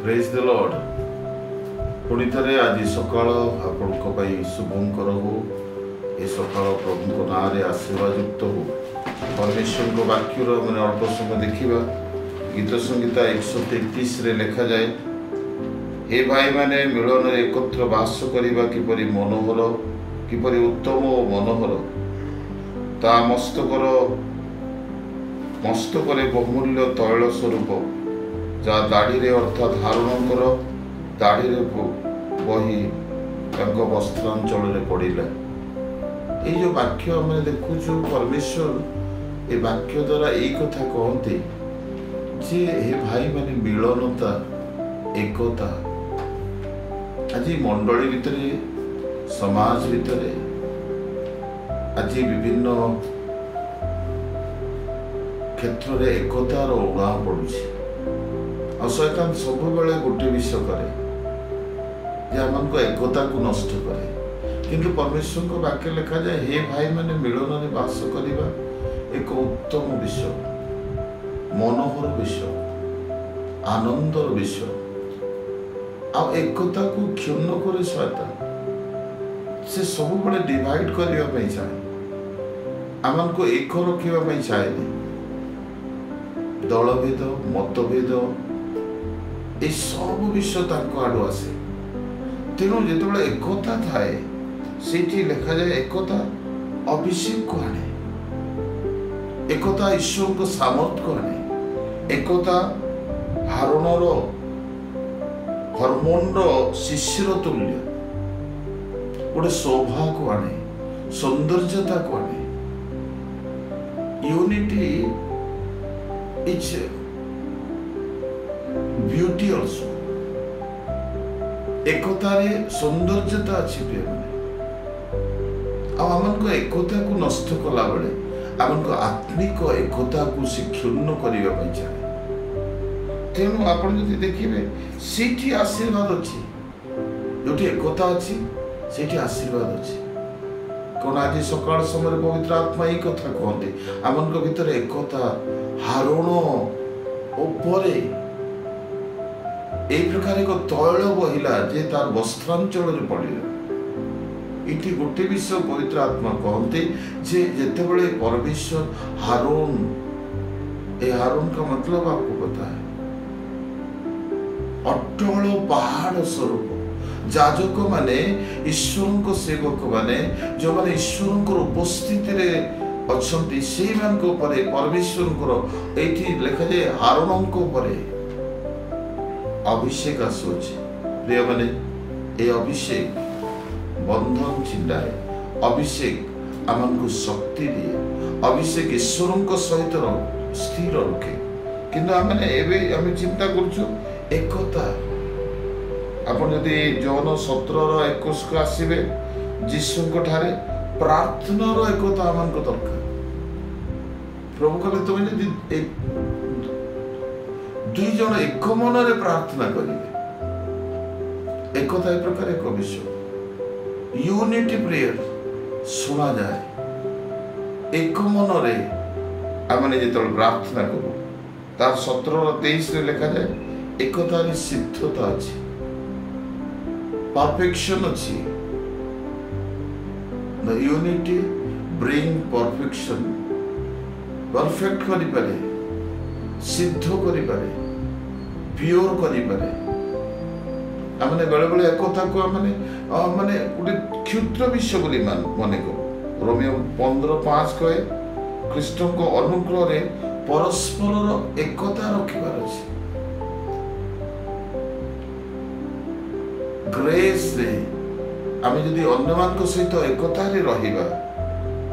Praise the Lord. पुणी थे आज सकाळ आपण शुभंकर हो। ये सकाळ प्रभु ना आशीर्वाद युक्त हो। परमेश्वर को वाक्यर मैंने अल्प समय देखा गीत संगीता 133 लिखा जाए, हे भाई माने मिलन एकत्र बास करने किपरि मनोहर किपरि उत्तम और मनोहर ता मस्तक बहुमूल्य तैल स्वरूप जा दाढ़ी रे अर्थात हारुणकर दाढ़ी रे बही वस्त्रांचल पड़ा। ये जो वाक्य आम देखु परमेश्वर ये वाक्य द्वारा यही कथा कहते जे हे भाई माने मिलनता एकता आज मंडली भितर समाज भितर आज विभिन्न क्षेत्र में एकतार उड़ा पड़ुछि। शैतान सब बेले गोटे विषय करे जे आमको एकता को नष्ट करे, किंतु परमेश्वर को वाक्य लिखा जाए, हे भाई माने मिलन में बास करवा एक उत्तम विषय, मनोहर विषय, आनंदर विषय। आ एकता को क्षुण्ण करे शैतान से सब बेले डिवाइड करने चाहे, आमको एक रखा चाहे। दलभेद मतभेद ये सब विषय आड़ आसे। तेणु जो एकता थाए से लिखा जाए एकता अभिषेक को आने, एकता ईश्वर को सामर्थ को आने, एकता हारुणर हरमोन शिशिर तुल्य गोटे शोभा को आने, सौंदर्यता को आने। Unity is beauty also. एकतारे सौंदर्यता अच्छी आमको एकता को नष्ट कला बेले आमको आत्मिक एकता को से क्षुण्ण करने चाहे। तेणु आप देखिए सीठी आशीर्वाद अच्छी, जो एकता अच्छी से आशीर्वाद अच्छी। कौन आज सकाल समय पवित्र आत्मा यही कथा कहते आमको भीतर एकता हारुण उपरे ए प्रकार एक तैल बहिला जे तार वस्त्रांचल पड़ा। ये गोटे विषय पवित्र आत्मा कहते जे जितेबले परमेश्वर हारून, ए हारून का मतलब आपको पता है अटल पहाड़ स्वरूप जाजक माने ईश्वर को सेवक माने जो माने ईश्वर उपस्थिति रे अच्छी से परमेश्वर ये लिखा जाए हारुण अभिषेक आसूची। प्रिय माने ये अभिषेक बंधन छिंडाए, अभिषेक आमको शक्ति दिए, अभिषेक ईश्वर सहित स्थिर रखे। किंतु आम चिंता कर एकता आप जदि जौन 17:21 को आसबे जीशु ठारे प्रार्थनार एकता आमको दरकार। प्रभु कहले तुम यदि दुई जन एक मन रे प्रार्थना करेंगे, एकता एक प्रकार एक विषय यूनिटी प्रेयर सुना जाए। एक मन रे आमने जो प्रार्थना करूँ तार 17:23 लिखा जाए एकतार सिद्धता अच्छी, परफेक्शन अच्छी। The unity bring perfection, perfect करि पारे, सिद्ध करि पारे, प्योर करि पारे। आमने बेले बेले एकता को माने गोटे क्षुद्र विषय बोली मने को। रोमियो 15:5 कहे ख्रीष्ट को अनुग्रह रे परस्पर एकता रखिबार अछि। ग्रेस रे आम जदि अन्य मान सहित एकता रहिबा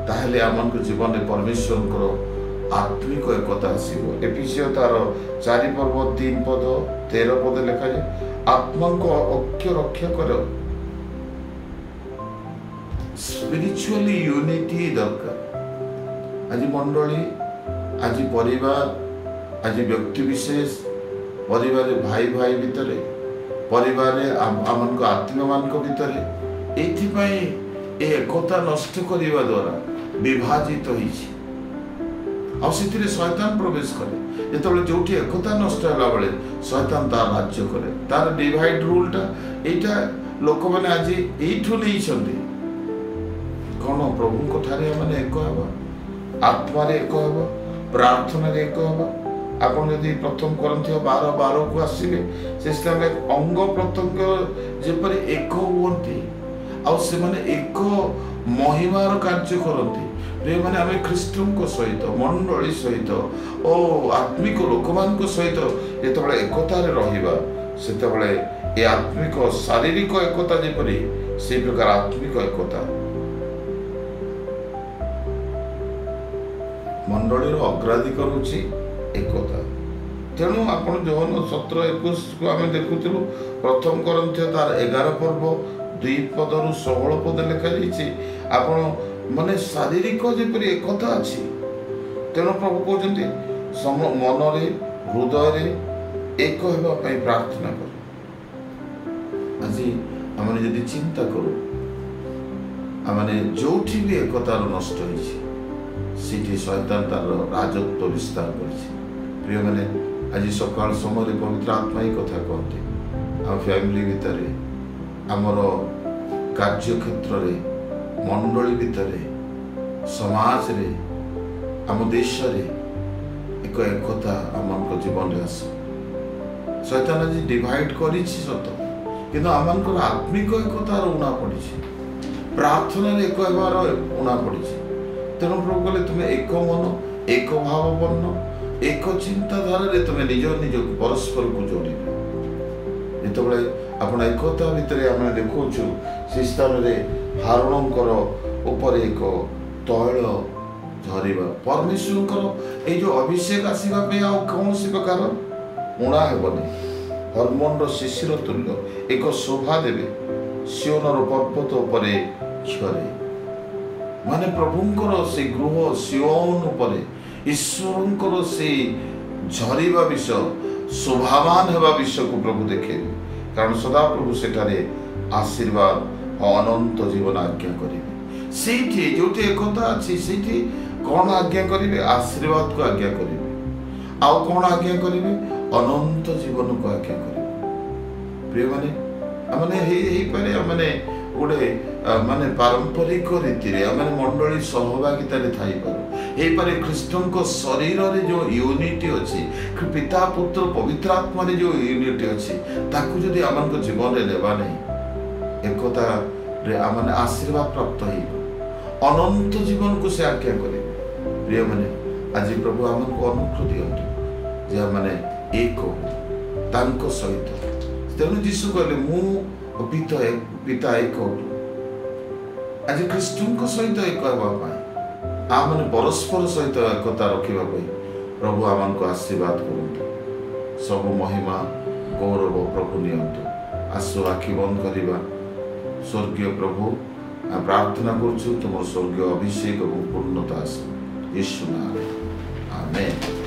ताहले आमको जीवन में परमेश्वर आत्मिक एकता आसो। एफिसियो तार 4:3-13 लिखा जाए आत्मा को ऐक्य रक्षा कर। स्पिरिचुअली यूनिटी दरकार। आज मंडली, आज परिवार, आज व्यक्ति विशेष, परिवार भाई भाई भितर, परिवार आमको आत्मीय मान भितर एकता नष्ट करने द्वारा विभाजित होइछि। आउ शैतान प्रवेश करे जो जोठी एकता नष्ट होला बेले शैतान तार राज्य करे तार डिवाइड रूलटा एटा लोक मैंने आज यू नहीं कौन प्रभु को ठारे मैंने एक हवा आत्मा एक हवा प्रार्थना एक हवा आपन यदि प्रथम करंथी 12:12 को आसीबे से समय अंग प्रत्यंग जेपरि एक होती आ से माने एक महिमार कार्य करती प्रिय माने आमे ख्रीष्टन सहित मंडली सहित ओ आत्मिक लोक मान सहित जेतबेले एकतार रहिबा सेतबेले ए आत्मिक शारीरिक एकता जेपरि से प्रकार आत्मिक एकता मंडलीर अग्राधिकार होची एकता। तेणु आपण जौन 17-21 को आम देखुलु प्रथम करंथी तार 11 पर्व 2 पदरु 16 पद लिखा जाइए आपण माने शारीरिक जेपरि एकता अच्छी। तेणु प्रभु कहते मन हृदय एक होगा प्रार्थना कर। आज आम यदि चिंता करूँ आमने जो भी एकतार नष्ट होइछि सीठी शैतान तार राजत्व विस्तार करछि। प्रिय मैंने आज सकाल समय पवित्र आत्मा ही कथा कहते आम फैमिली भितर आमर कार्य क्षेत्र में मंडली भितर समाज रे आम देश रे एक एकता आम जीवन आस शैतान आज डिवाइड कर सत कि आम आत्मिक एकतार उणा पड़ी प्रार्थना एक होबार उणा पड़ी। तेणु प्रभु कहले तुम्हें एक मन एक भाव बन्न एक चिंताधारा तुम्हें निज निज परस्पर को जोड़े जिते आपण एकता भितर आम देखु से स्थान में हारणकर उपर एक तैल झरिबा परमेश्वर ये जो अभिषेक आसवाई कौन प्रकार उणा हेबनी हरमोन शिशिर तुल्य एक शोभा देवे सियोनर पर्वत उपर क्षरे माने प्रभुंकर से गृह सियोन उपर ईश्वरंकर से झरिबा विषय शोभावान हेबा विषय को प्रभु देखे कारण सदा प्रभु सेठारे आशीर्वाद अनंत जीवन आज्ञा करेंगे से जो एकता अच्छी से कौन आज्ञा करेंगे आशीर्वाद को आज्ञा करेंगे आउ कौन आज्ञा करेंगे अनंत जीवन को आज्ञा करेंगे। प्रिय माने माने गोटे माने पारंपरिक रीति माने मंडली सहभागिता थी पारे ख्रीष्टन को शरीर रे जो यूनिटी अच्छी पिता पुत्र पवित्र आत्मा रे जो यूनिटी अच्छी ताकू जदि आम जीवन में लेवा नहीं एकता रे आमने आशीर्वाद प्राप्त हो अनंत जीवन को से आज्ञा करे। प्रिय माने आज प्रभु आमको अनुग्रह दियंतु जे माने एक तांको सहित तेणु जीशु कहले मु पिता एक आज ख्रीष्टन सहित एक आमने परस्पर सहित एकता रखा प्रभु आम को आशीर्वाद करंतु सब महिमा गौरव प्रभु नियंतु आसु आखि बंद करवा स्वर्गीय प्रभु प्रार्थना करुछु तुम स्वर्गीय अभिषेक और पूर्णता आस यीशु नाम आमेन।